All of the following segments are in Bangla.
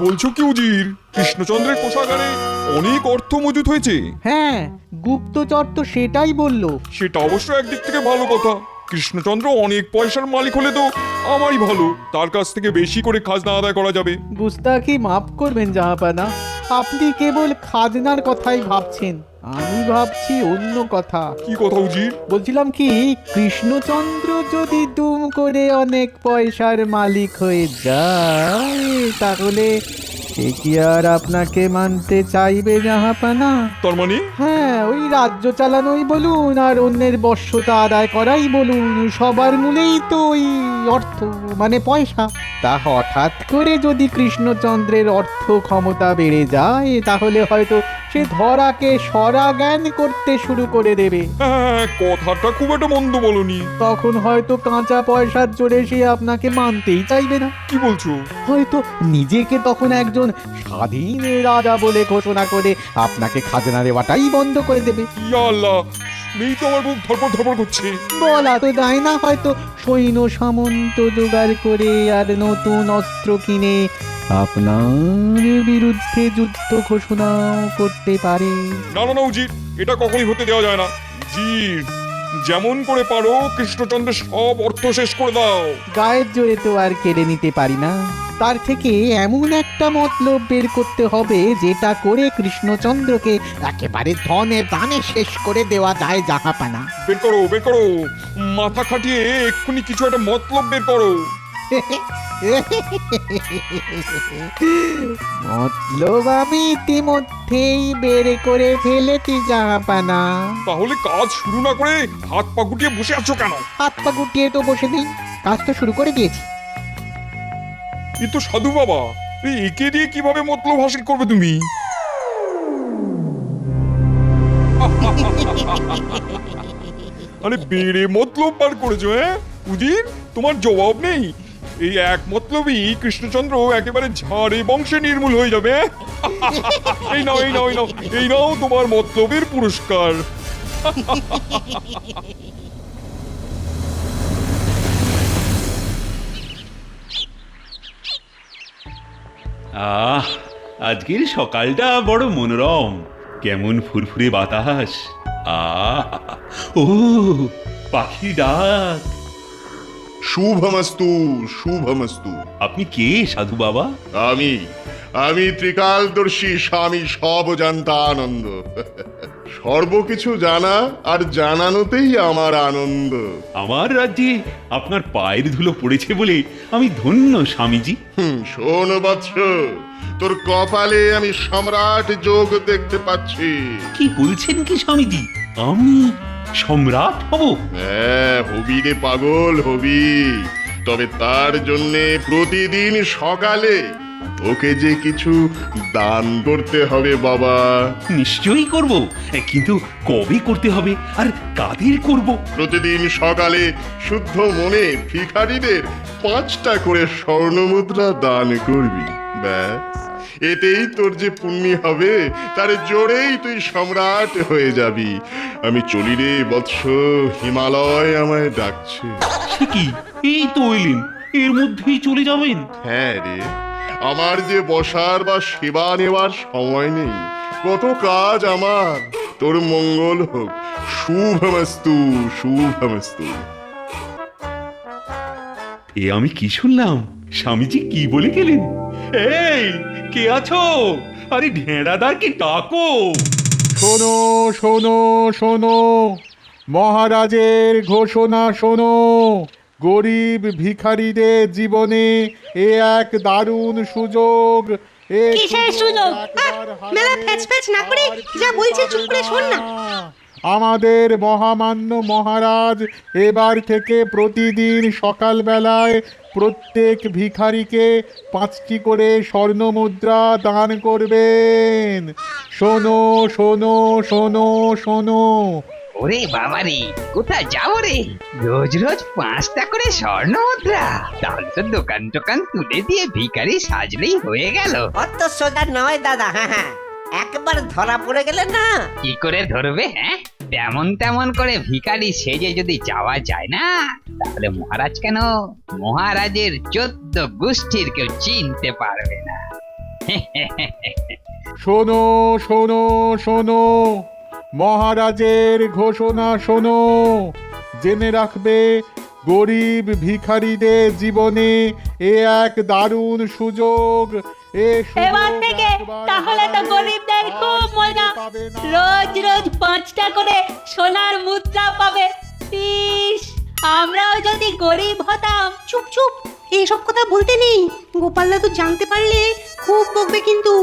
বলছো কি উজির? কৃষ্ণচন্দ্রের কোষাগারে অনেক অর্থ মজুত হয়েছে। হ্যাঁ, গুপ্তচর তো সেটাই বলল। সেটা অবশ্য একদিক থেকে ভালো কথা। কৃষ্ণচন্দ্র অনেক পয়সার মালিক হলে তো আমারই ভালো, তার কাছ থেকে বেশি করে খাজনা আদায় করা যাবে। গুস্তাখি মাফ করবেন জাহাপানা, আপনি কেবল খাজনার কথাই ভাবছেন, আমি ভাবছি অন্য কথা। কি কথা উজির? বলছিলাম কি, কৃষ্ণচন্দ্র যদি দুম করে অনেক পয়সার মালিক হয়ে যায় তাহলে সে কি আর আপনাকে মানতে চাইবে জাহাপানা? তার মানে? হ্যাঁ, ওই রাজ্য চালানোই বলুন আর অন্যের বশ্যতা আদায় করাই বলুন, সবার মূলেই তো ওই অর্থ মানে পয়সা। তা হঠাৎ করে যদি কৃষ্ণচন্দ্রের অর্থ ক্ষমতা বেড়ে যায় তাহলে হয়তো সে ধরাকে সরা জ্ঞান করতে শুরু করে দেবে। হ্যাঁ, কথাটা খুব একটা মন্দ বলনি। তখন হয়তো কাঁচা পয়সার জোরে সে আপনাকে মানতেই চাইবে না। কি বলছো? হয়তো নিজেকে তখন একজন স্বাধীন রাজা বলে ঘোষণা করে আপনাকে খাজনা দেওয়াটাই বন্ধ করে দেবে। ইয়া আল্লাহ, শুনেই তো আমার বুক ধরপড় ধরপড় করছে। বলা তো যায় না, হয়তো সৈন্য সামন্ত জোগাড় করে আর নতুন অস্ত্র কিনে আপনার বিরুদ্ধে যুদ্ধ ঘোষণা করতে পারে। না না না উজির, এটা কখনই হতে দেওয়া যায় না। উজির, যেমন করে পারো কৃষ্ণচন্দ্রের সব অর্থ শেষ করে দাও। গায়ের জোরে তো আর কেড়ে নিতে পারি না, তার থেকে এমন একটা মতলব বের করতে হবে যেটা করে কৃষ্ণচন্দ্রকে একেবারে ধনে দানে শেষ করে দেওয়া যায় জাহাপানা। বের করো বের করো, মাথা খাটিয়ে এক্ষুনি কিছু একটা মতলব বের করো। মতলব আমি ইতিমধ্যেই বের করে ফেলেছি জাহাপানা। তাহলে কাজ শুরু না করে হাত পা গুটিয়ে বসে আছো কেন? হাত পা গুটিয়ে তো বসে নেই, কাজ তো শুরু করে দিয়েছি। এ তো সাধু বাবা, একে দিয়ে কিভাবে মতলব হাসিল করবে তুমি? আরে বেড়ে মতলব বার করেছো? হ্যাঁ উজির, তোমার জবাব নেই? এই এক মতলবই কৃষ্ণচন্দ্র একেবারে ঝাড়ে বংশে নির্মূল হয়ে যাবে। এই নাও এই নাও এই নাও, এই নাও তোমার মতলবের পুরস্কার। আহ, আজকের সকালটা বড় মনোরম। কেমন ফুরফুরে বাতাস। আহ, ও পাখির ডাক। শুভমস্তু শুভমস্তু। আপনি কে সাধু বাবা? আমি আমি ত্রিকালদর্শী স্বামী সবজান্তানন্দ। সর্বকিছু জানা আর জানানোতেই আমার আনন্দ। আমার রাজ্যে আপনার পায়ের ধুলো পড়েছে বলে আমি ধন্য স্বামীজি। শোন বৎস, তোর কপালে আমি সম্রাট যোগ দেখতে পাচ্ছি। কি বলছেন কি স্বামীজি? আমি সম্রাট হব? হ্যাঁ, হবি রে পাগল, হবি। তবে তার জন্যে প্রতিদিন সকালে ওকে যে কিছু দান করতে হবে বাবা। নিশ্চয়ই করব, কিন্তু কবে করতে হবে আর কাদের করব? প্রতিদিন সকালে শুদ্ধ মনে ভিখারিদের 5টা করে স্বর্ণমুদ্রা দান করবি। ব্যাস, এতেই তোর যে পুণ্যি হবে তার জোরেই তুই সম্রাট হয়ে যাবি। আমি চলি রে বৎস, হিমালয় আমায় ডাকছে। সে কি, এই তো এলেন, এর মধ্যেই চলে যাবেন? হ্যাঁ রে, আমার যে বসার বা সেবা নেওয়ার সময় নেই, কত কাজ আমার। তোর মঙ্গল হোক। শুভমস্তু শুভমস্তু। এ আমি কি শুনলাম? স্বামীজি কি বলে গেলেন? এই, কে আছো? আরে ঢেঁড়াদারকে ডাকো। শোনো শোনো শোনো, মহারাজের ঘোষণা শোনো। গরিব ভিখারিদের জীবনে এ এক দারুণ সুযোগ। কিসের সুযোগ? মেলা ফ্যাচ না করে যা বলছে চুপ করে শোন না। আমাদের মহামান্য মহারাজ এবার থেকে প্রতিদিন সকালবেলায় প্রত্যেক ভিখারিকে 5টি করে স্বর্ণমুদ্রা দান করবেন। শোনো শোনো শোনো শোনো। ওরে বাবারে, কোথায় যাবো রে? রোজ রোজ 5টা করে স্বর্ণ মুদ্রা? তাহলে তো দোকান টোকান তুলে দিয়ে ভিখারি সাজলেই হয়ে গেল। অত সোজা নয় দাদা। হ্যাঁ, একবার ধরা পড়ে গেলে না। কি করে ধরবে? হ্যাঁ, তেমন করে ভিখারি সেজে যদি যাওয়া যায় না, তাহলে মহারাজ কেন, মহারাজের 14 গোষ্ঠীর কেউ চিনতে পারবে না। শোনো শোনো শোনো, মহারাজের ঘোষণা শোনো। জেনে রাখবে, গরিব ভিখারিদের জীবনে এ এক দারুণ সুযোগ। এবার থেকে তাহলে তো গরিবদের খুব মজা, রোজ রোজ 5টা করে সোনার মুদ্রা পাবে। ইস, আমরাও যদি গরিব হতাম। চুপ চুপ, এইসব কথা বলতে নেই। গোপালদা তো জানতে পারলে খুব বকবে কিন্তু।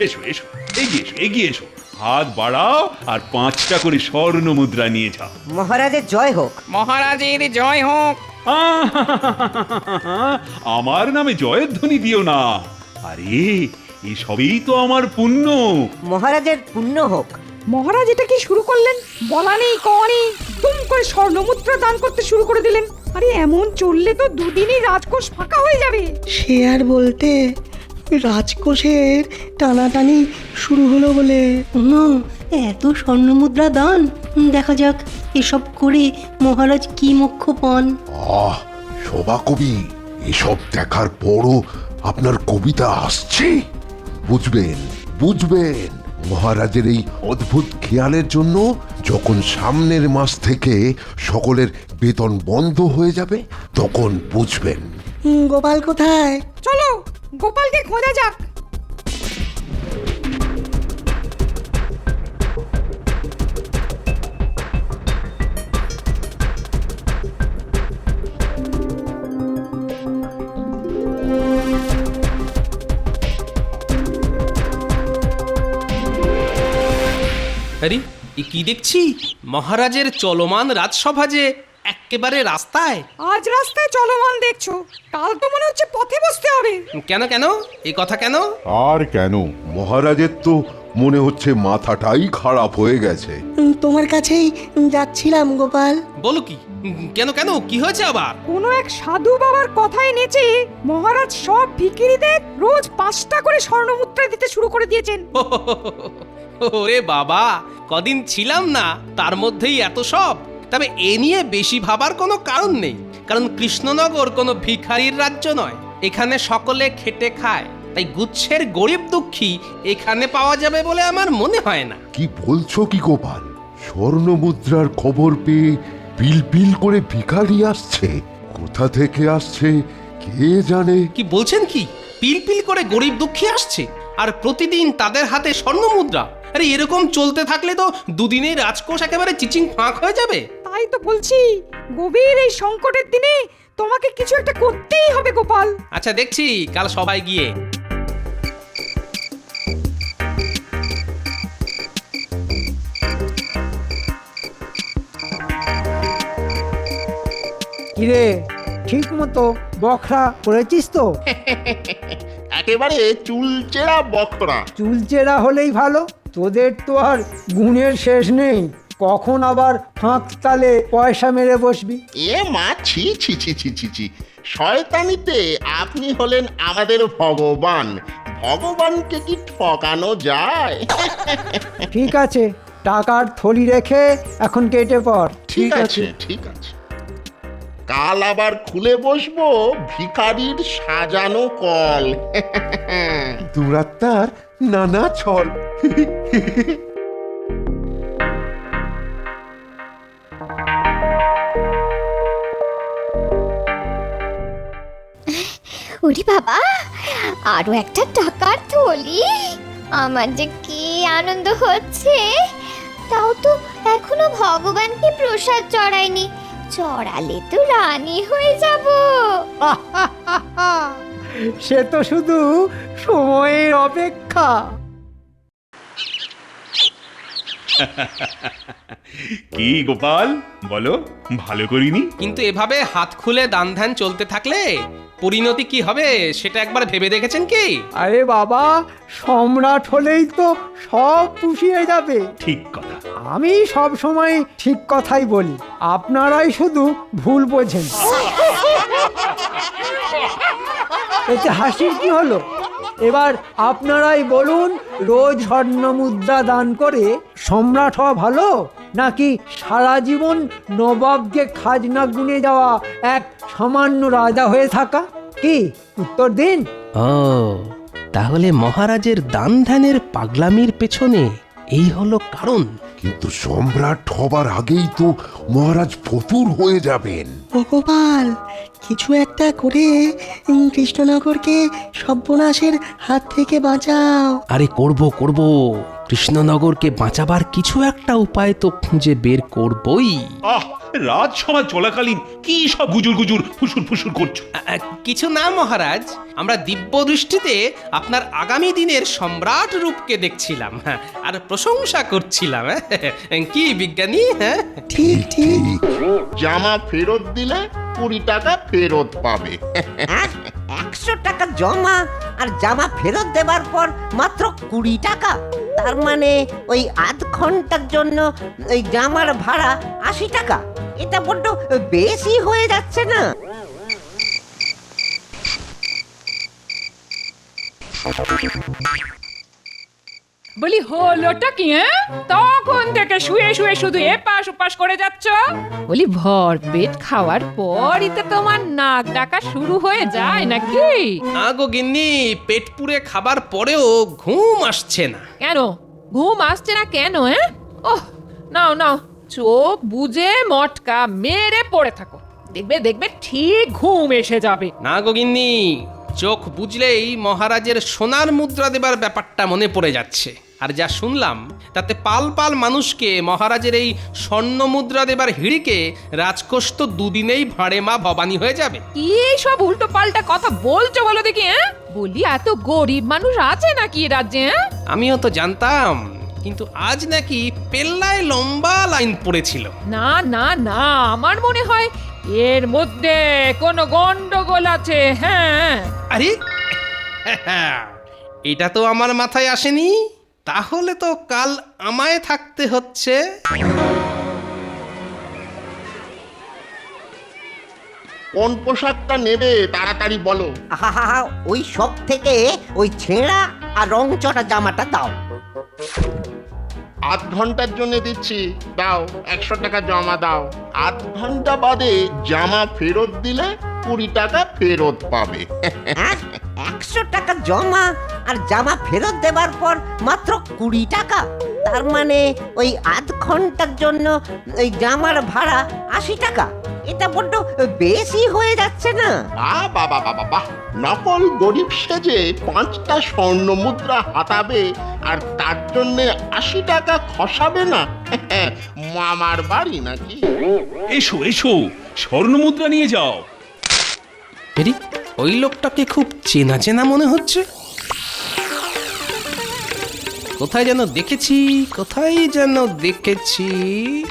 এসো এসো, এগিয়ে এসো, এগিয়ে এসো। হাত বাড়াও আর 5টা করে স্বর্ণ মুদ্রা নিয়ে যাও। মহারাজের জয় হোক। মহারাজের জয় হোক। আমার নামে জয়ের ধ্বনি দিও না। আরে, এসবই তো আমার পুণ্য। মহারাজের পুণ্য হোক। মহারাজ এটা কি শুরু করলেন? বলা নেই কওয়া নেই, দুম করে স্বর্ণমুদ্রা দান করতে শুরু করে দিলেন। আরে এমন চললে তো দুদিনই রাজকোষ ফাঁকা হয়ে যাবে। সে আর বলতে, রাজকোষের টানাটানি শুরু হলো বলে। এত স্বর্ণমুদ্রা দান, দেখা যাক এসব করে মহারাজ কি মোক্ষ পান। আহ, শোভা কবি, এসব দেখার পরও আপনার কবিতা আসছে। বুঝবেন বুঝবেন, মহারাজের এই অদ্ভুত খেয়ালের জন্য যখন সামনের মাস থেকে সকলের বেতন বন্ধ হয়ে যাবে, তখন বুঝবেন। গোপাল কোথায়? চলো গোপালকে খোঁজা যাক। আরে, এ কি দেখছি? মহারাজের চলমান রাজসভা যে একেবারে রাস্তায়। আজ রাস্তায় চলমান দেখছো, কাল তো মনে হচ্ছে পথে বসতে হবে। কেন কেন, এই কথা কেন? আর কেন, মহারাজের তো মনে হচ্ছে মাথাটাই খারাপ হয়ে গেছে। তোমার কাছেই যাচ্ছিলাম গোপাল। বলো কি? কেন কেন, কি হয়েছে আবার? কোনো এক সাধু বাবার কথায় নেচে মহারাজ সব ভিখিরিদের রোজ 5টা করে স্বর্ণমুদ্রা দিতে শুরু করে দিয়েছেন। ওরে বাবা, কদিন ছিলাম না, তার মধ্যেই এত সব। তবে এ নিয়ে বেশি ভাবার কোনো কারণ নেই, কারণ কৃষ্ণনগর কোনো ভিখারির রাজ্য নয়। এখানে সকলে খেটে খায়, তাই গুচ্ছের গরিব দুঃখী এখানে পাওয়া যাবে বলে আমার মনে হয় না। কি বলছো কি গোপাল? স্বর্ণ মুদ্রার খবর পেয়ে পিল পিল করে ভিখারি আসছে। কোথা থেকে আসছে কে জানে। কি বলছেন কি? পিল পিল করে গরিব দুঃখী আসছে, আর প্রতিদিন তাদের হাতে স্বর্ণ মুদ্রা? আরে, এরকম চলতে থাকলে তো দুদিনেই রাজকোষ একেবারে চিচিং ফাঁক হয়ে যাবে। তাই তো বলছি, গভীর এই সংকটের দিনে তোমাকে কিছু একটা করতেই হবে গোপাল। আচ্ছা, দেখছি কাল সবাই গিয়ে। কিরে, ঠিক মতো বখরা করেছিস তো? একেবারে চুলচেরা বখরা। চুলচেরা হলেই ভালো। তোদের তো আর গুণের শেষ নেই, কখন আবার ফাঁক তালে পয়সা মেরে বসবি। এ মা, ছি ছি ছি ছি ছি ছি, শয়তানিতে আপনি হলেন আমাদের ভগবান। ভগবানকে কি ঠকানো যায়? ঠিক আছে, টাকার থলি রেখে এখন কেটে পড়। ঠিক আছে ঠিক আছে, কাল আবার খুলে বসবো ভিখারির সাজানো কল। দুরাত্মার নানা ছল। ওরে বাবা, আরো একটা টাকার থলি। আমার যে কি আনন্দ হচ্ছে। তাও তো এখনো ভগবানকে প্রসাদ চড়াইনি, চড়ালে তো রানী হয়ে যাব। সে তো শুধু সময়ের অপেক্ষা। কি গোপাল, বলো, ভালো করিনি? কিন্তু এভাবে হাত খুলে দান ধ্যান চলতে থাকলে পরিণতি কি হবে সেটা একবার ভেবে দেখেছেন কি? আরে বাবা, সম্রাট হলেই তো সব পুষিয়ে যাবে। ঠিক কথা। আমি সব সময় ঠিক কথাই বলি, আপনারাই শুধু ভুল বোঝেন। এতে হাসির কি হলো? এবার আপনারাই বলুন, রোজ স্বর্ণ মুদ্রা দান করে সম্রাট হওয়া ভালো, নাকি সারা জীবন নবাবকে খাজনা গুনে যাওয়া এক সামান্য রাজা হয়ে থাকা? কি উত্তর দিন। ও তাহলে মহারাজের দান ধ্যানের পাগলামির পেছনে এই হলো কারণ। কিন্তু সম্রাট হবার আগেই তো মহারাজ ফতুর হয়ে যাবেন। ও গোপাল, কিছু একটা করে কৃষ্ণনগরকে সর্বনাশের হাত থেকে বাঁচাও। আরে করব কৃষ্ণনগরকে বাঁচাবার কিছু একটা উপায় তো খুঁজে বের করবই। আহ, রাজসভা চলাকালীন কি সব গুজুর গুজুর ফুসুর ফুসুর করছো? কিছু না মহারাজ, আমরা দিব্য দৃষ্টিতে আপনার আগামী দিনের সম্রাট রূপকে দেখছিলাম, হ্যাঁ, আর প্রশংসা করছিলাম। কি বিজ্ঞানী? হ্যাঁ ঠিক ঠিক। জামা ফেরত দিলে 20 টাকা ফেরত পাবে। 100 টাকা জমা আর জামা ফেরত দেবার পর মাত্র 20 টাকা। তার মানে ওই আধ ঘন্টার জন্য ওই জামার ভাড়া 80 টাকা। এটা বড্ড বেশি হয়ে যাচ্ছে না? বলি হলোটা কি? তখন থেকে শুয়ে শুয়ে শুধু এপাশ ওপাশ করে যাচ্ছ। বলি ভর পেট খাওয়ার পরই তো তোমার নাক ডাকা শুরু হয়ে যায় নাকি? না গো গিন্নি, পেট পুড়ে খাবার পরেও ঘুম আসছে না। কেন ঘুম আসছে না কেন? ওহ, নাও নাও, চোখ বুজে মটকা মেরে পড়ে থাকো, দেখবে দেখবে ঠিক ঘুম এসে যাবে। না গো গিন্নি, চোখ বুঝলেই মহারাজের সোনার মুদ্রা দেবার ব্যাপারটা মনে পড়ে যাচ্ছে। আর যা শুনলাম তাতে পাল পাল মানুষকে মহারাজের এই স্বর্ণ মুদ্রা দেবার হিড়িকে রাজকোষ তো দুদিনেই ভাঁড়ে মা ভবানী হয়ে যাবে। কি সব উল্টো পাল্টা কথা বলছো বলো দেখি? বলি এত গরিব মানুষ আছে নাকি এ রাজ্যে? আমিও তো জানতাম, কিন্তু আজ নাকি পেল্লায় লম্বা লাইন পড়েছিল। না না না, আমার মনে হয় এর মধ্যে কোনো গন্ডগোল আছে। হ্যাঁ, আরে এটা তো আমার মাথায় আসেনি। তাহলে তো কাল আমায় থাকতে হচ্ছে। কোন পোশাকটা নেবে তাড়াতাড়ি বলো। আহা, ওই সব থেকে ওই ছেঁড়া আর রং চটা জামাটা দাও। আধ ঘন্টার জন্য দিচ্ছি, দাও 100 টাকা জমা দাও। আধ ঘন্টা বাদে জামা ফেরত দিলে 20 টাকা ফেরত পাবে। 100 টাকা জমা আর জামা ফেরত দেবার পর মাত্র 20 টাকা। তার মানে ওই আধ ঘন্টার জন্য ওই জামার ভাড়া 80 টাকা। এটা বড্ড বেশি হয়ে যাচ্ছে না? বাহ, নকল গরিব সেজে 5টা স্বর্ণ মুদ্রা হাতাবে আর তার জন্য 80 টাকা খসাবে না? মামার বাড়ি নাকি? এসো এসো, স্বর্ণ মুদ্রা নিয়ে যাও। এরি, ওই লোকটাকে খুব চেনা চেনা মনে হচ্ছে। কোথায় যেন দেখেছি।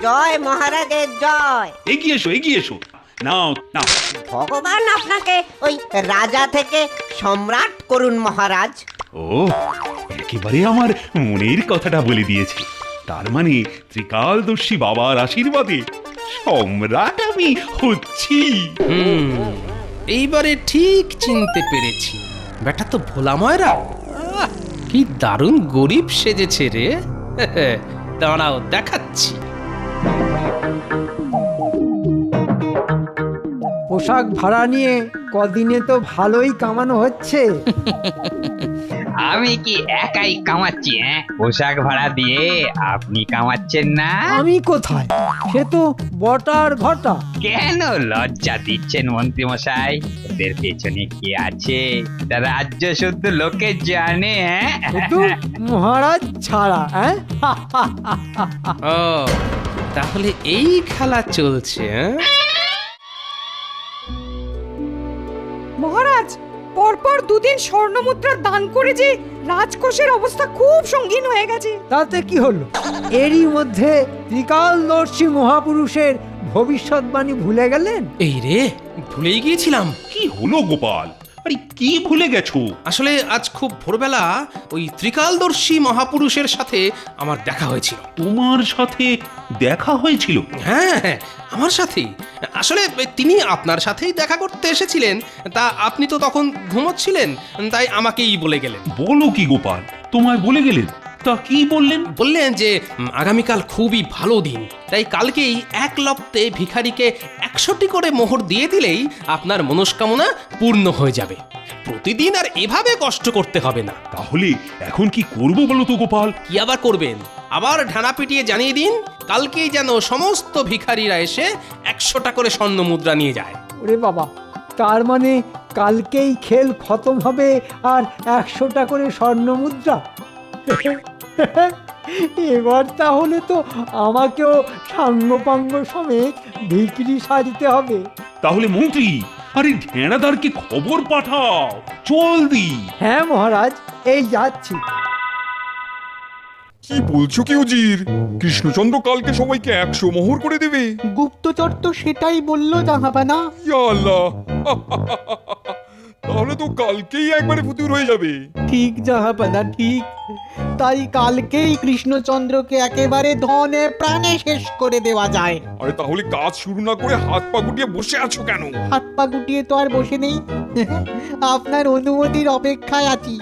জয় মহারাজের জয়। এগিয়ে এসো, নাও নাও। ভগবান আপনাকে ওই রাজা থেকে সম্রাট করুন মহারাজ। ও, একেবারে আমার মনের কথাটা বলে দিয়েছে। তার মানে ত্রিকালদর্শী বাবার আশীর্বাদে সম্রাট আমি হচ্ছি। এইবারে ঠিক চিনতে পেরেছি, বেটা তো ভোলা ময়রা। কি দারুণ গরিব সেজেছে রে। দাঁড়াও দেখাচ্ছি। পোশাক ভাড়া নিয়ে কদিনে তো ভালোই কামানো হচ্ছে। আমি কি একাই কামাচ্ছি? পোশাক ভাড়া দিয়ে আপনি কামাচ্ছেন না? আমি কোথায়? সে তো বটার ঘটা। কেন লজ্জা দিচ্ছেন মন্ত্রী মশাই? ওদের পেছনে কে আছে তা রাজ্য শুদ্ধ লোকে জানে। শুধু মহারাজ ছাড়া। ও, তাহলে এই খেলা চলছে। মহারাজ, পরপর দুদিন স্বর্ণমুদ্রা দান করে যে রাজকোষের অবস্থা খুব সঙ্গীন হয়ে গেছে। তাতে কি হলো? এরই মধ্যে ত্রিকালদর্শী মহাপুরুষের ভবিষ্যৎবাণী ভুলে গেলেন? এই রে, ভুলেই গিয়েছিলাম। কি হলো গোপাল? আরে কি ভুলে গেছো? আসলে আজ খুব ভোরবেলা ওই ত্রিকালদর্শী মহাপুরুষের সাথে আমার দেখা হয়েছিল। তোমার সাথে দেখা হয়েছিল? হ্যাঁ, আমার সাথেই। আসলে তিনি আপনার সাথেই দেখা করতে এসেছিলেন, তা আপনি তো তখন ঘুমোচ্ছিলেন, তাই আমাকেই বলে গেলেন। বলো কি গোপাল, তোমায় বলে গেলেন? তা কি বললেন? বললেন যে আগামীকাল খুবই ভালো দিন, তাই কালকেই এক লপ্তে ভিখারিকে 100টি করে মোহর দিয়ে দিলেই আপনার মনস্কামনা পূর্ণ হয়ে যাবে। প্রতিদিন আর এভাবে কষ্ট করতে হবে না। তাহলে এখন কি করব বলো তো গোপাল? কি আবার করবেন? আবার ঢানা পিটিয়ে জানিয়ে দিন কালকেই যেন সমস্ত ভিখারিরা এসে 100টা করে স্বর্ণ মুদ্রা নিয়ে যায়। ওরে বাবা, তার মানে কালকেই খেল খতম হবে আর 100টা করে স্বর্ণ মুদ্রা। এবার তাহলে তো আমাকেও সাঙ্গপাঙ্গ সমেত ভিখিরি সাজতে হবে। তাহলে মন্ত্রী, আরে ঢেঁড়াদারকে খবর পাঠাও জলদি। হ্যাঁ মহারাজ, এই যাচ্ছি। কি বলছো কি উজির? কৃষ্ণচন্দ্র কালকে সবাইকে 100 মোহর করে দেবে? গুপ্তচর তো সেটাই বললো জাহাপানা। ইয়া আল্লাহ! তাহলে তো কালকেই একবারে ফুতুর হয়ে যাবে। ঠিক জাহাপানা, ঠিক। তাই কালকেই কৃষ্ণচন্দ্রকে একেবারে ধনে প্রাণে শেষ করে দেওয়া যায়। আরে তাহলে কাজ শুরু না করে হাত পা গুটিয়ে বসে আছো কেন? হাত পা গুটিয়ে তো আর বসে নেই, আপনার অনুমতির অপেক্ষায় আছি।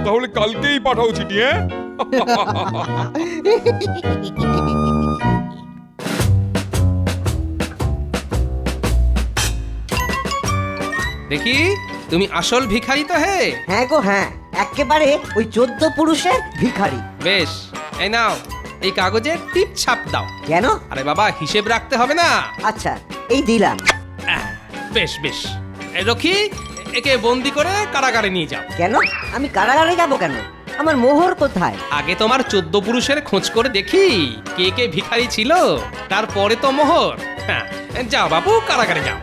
তাহলে কালকেই পাঠাও চিঠি, হ্যাঁ? দেখি তুমি আসল ভিখারি তো? হে হ্যাঁ গো হ্যাঁ, একেবারে ওই 14 পুরুষের ভিখারি। বেশ, এই নাও এই কাগজে টিপ ছাপ দাও। কেন? আরে বাবা, হিসেব রাখতে হবে না? আচ্ছা, এই দিলাম। বেশ বেশ, এই রক্ষী, একে বন্দি করে কারাগারে নিয়ে যাও। কেন? আমি কারাগারে যাব কেন? আমার মোহর কোথায়? আগে তোমার 14 পুরুষের খোঁজ করে দেখি কে কে ভিখারি ছিল, তারপরে তো মোহর। হ্যাঁ, যাও বাবু, কারাগারে যাও।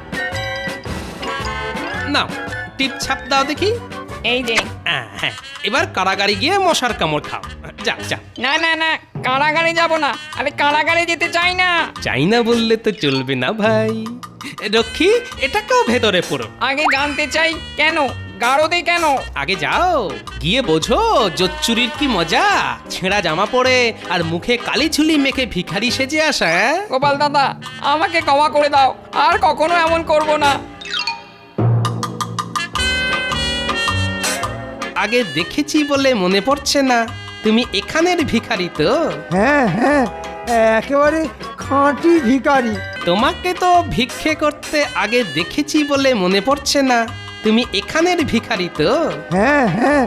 নাও টিপ ছাপ দাও দেখি। এই যে। হ্যাঁ, এবার কারাগারে গিয়ে মশার কামড় খাও। যা যা। না না না, কারাগারে যাব না। আরে কারাগারে যেতে চাই না। চাই না বললে তো চলবে না ভাই। রক্ষী, এটাকেও ভেতরে পড়ো। আগে জানতে চাই কেন গারদে কেন? আগে যাও, গিয়ে বোঝো জোচ্চুরির কি মজা। ছেঁড়া জামা পরে আর মুখে কালি ঝুলি মেখে ভিখারি সেজে আসা। গোপাল দাদা, আমাকে ক্ষমা করে দাও, আর কখনো এমন করব না। আগে দেখেছি বলে মনে পড়ছে না, তুমি এখানের ভিখারি তো? হ্যাঁ হ্যাঁ, একেবারে খাঁটি ভিখারি। তোমাকে তো ভিক্ষে করতে আগে দেখেছি বলে মনে পড়ছে না, তুমি এখানের ভিখারি তো? হ্যাঁ হ্যাঁ,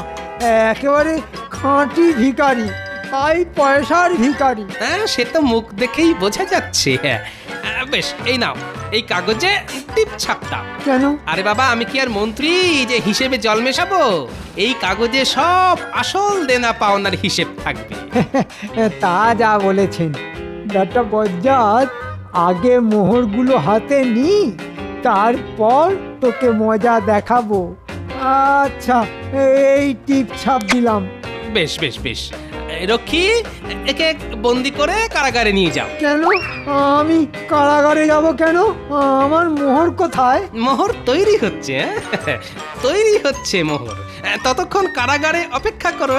একেবারে খাঁটি ভিখারি, তাই পয়সার ভিখারি। হ্যাঁ, সে তো মুখ দেখেই বোঝা যাচ্ছে। বেশ, এই নাও এই কাগজে টিপ ছাপ দাও। কেন? আরে বাবা, আমি কি আর মন্ত্রী যে হিসেবে জল মেশাবো? এই কাগজে সব আসল দেনা পাওনার হিসেব থাকবে। তা যা বলেছেন ডাক্তার বজ্জাত, আগে মোহরগুলো হাতে নি, তারপর তোকে মজা দেখাবো। আচ্ছা, এই টিপ ছাপ দিলাম। বেশ বেশ বেশ, রক্ষী, একে বন্দি করে কারাগারে নিয়ে যাও। কেন? আমি কারাগারে যাব কেন? আমার মোহর কোথায়? মোহর তৈরি হচ্ছে, তৈরি হচ্ছে মোহর। ততক্ষণ কারাগারে অপেক্ষা করো।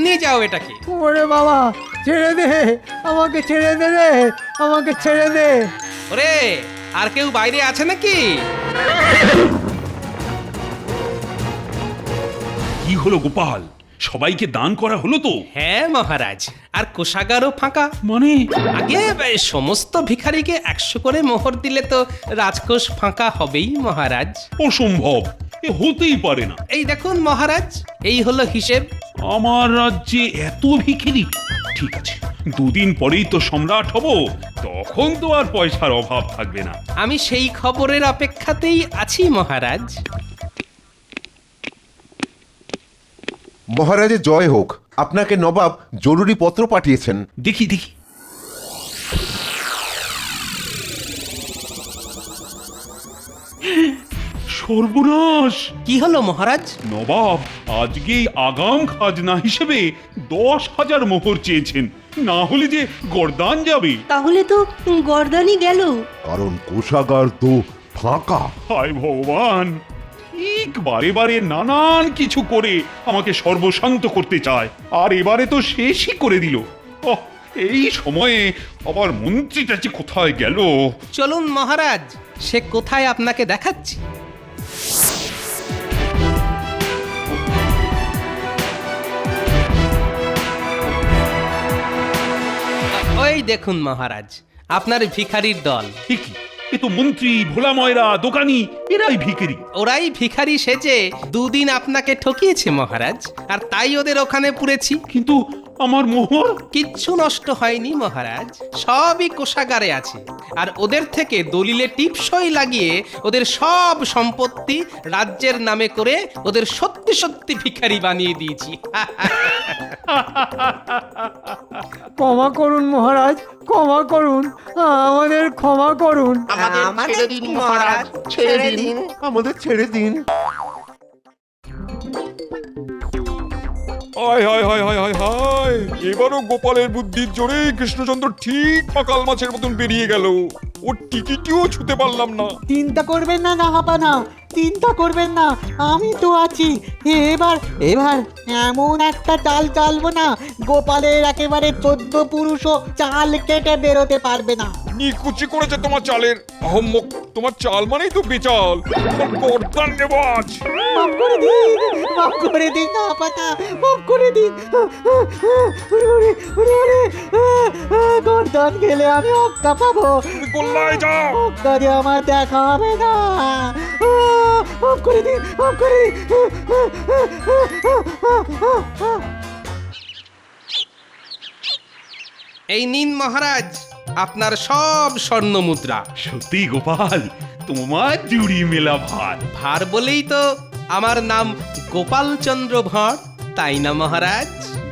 নিয়ে যাও এটাকে। ওরে বাবা, ছেড়ে দে, আমাকে ছেড়ে দে রে, আমাকে ছেড়ে দে। ওরে, আর কেউ বাইরে আছে নাকি? কি হলো গোপাল, সবাইকে দান করা হলো তো? হ্যাঁ মহারাজ, আর কোষাগারও ফাঁকা। মানে? আগে সমস্ত ভিখারিকে 100 করে মোহর দিলে তো রাজকোষ ফাঁকা হবেই মহারাজ। অসম্ভব, এ হতেই পারে না। এই দেখুন মহারাজ, এই হলো হিসেব। আমার রাজ্যে এত ভিখিরি? ঠিক আছে, 2 দিন পরেই তো সম্রাট হব, তখন তো আর পয়সার অভাব থাকবে না। আমি সেই খবরের অপেক্ষাতেই আছি মহারাজ। মহারাজের জয় হোক, আপনাকে নবাব জরুরি পত্র পাঠিয়েছেন। দেখি দেখি। সর্বনাশ! কি হলো মহারাজ? নবাব আজকেই আগাম খাজনা হিসেবে 10,000 মোহর চেয়েছেন, না হলে যে গর্দান যাবে। তাহলে তো গর্দানই গেল। কারণ কোষাগার তো ফাঁকা। হায় ভগবান, ঠিক বারে বারে নানান কিছু করে আমাকে সর্বশান্ত করতে চায়, আর এবারে তো শেষই করে দিল। এই সময়ে আবার মন্ত্রীটা যে কোথায় গেল? চলুন মহারাজ, সে কোথায় আপনাকে দেখাচ্ছি। ওই দেখুন মহারাজ, আপনার ভিখারির দল। এ কি? এ তো মন্ত্রী, ভোলা ময়রা, দোকানি, এরাই ভিখারি। ওরাই ভিখারি সেজে দুদিন আপনাকে ঠকিয়েছে মহারাজ, আর তাই ওদের ওখানে পুরেছি। কিন্তু আমার মোহর? কিচ্ছু নষ্ট হয়নি মহারাজ, সবই কোষাগারে আছে। আর ওদের থেকে দলিলে টিপসই লাগিয়ে ওদের সব সম্পত্তি রাজ্যের নামে করে ওদের সত্যি সত্যি ভিখারি বানিয়ে দিয়েছি। ক্ষমা করুন মহারাজ, ক্ষমা করুন, আমাদের ক্ষমা করুন। আমাদের ছেড়ে দিন মহারাজ, ছেড়ে দিন। আমাদের ছেড়ে দিন। হায় হায় হায় হায় হায় হায়, এবারও গোপালের বুদ্ধির জোরে কৃষ্ণচন্দ্র ঠিক পাকাল মাছের মতন বেরিয়ে গেল। ওর টিকিটিও ছুতে পারলাম না। চিন্তা করবেন না জাহাপানা, চিন্তা করবেন না, আমি তো আছি। এবার এবার এমন একটা চাল চালবো না, গোপালের একেবারে 14 পুরুষও চাল কেটে বেরোতে পারবে না। নিকুচি করেছে তোমার চালের আহম্মক। তোমার চাল মানেই তো বেচাল, তোমার গর্দান নেব আজ। মাফ করে দিন, মাফ করে দিন জাহাপানা, মাফ করে দিন। গর্দান গেলে আমি অক্কা পাবো, তুমি গোল্লায় যাও। অক্কারে আমার দেখা হবে না। মাফ করে দিন, মাফ করে দিন। এই নিন মহারাজ, আপনার সব স্বর্ণ মুদ্রা। সত্যি গোপাল, তোমার জুড়ি মেলা ভার। ভার বলেই তো আমার নাম গোপালচন্দ্র ভাঁড়, তাই না মহারাজ?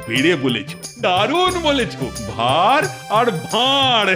বেড়ে বলেছ, দারুণ বলেছ। ভার আর ভাঁড়।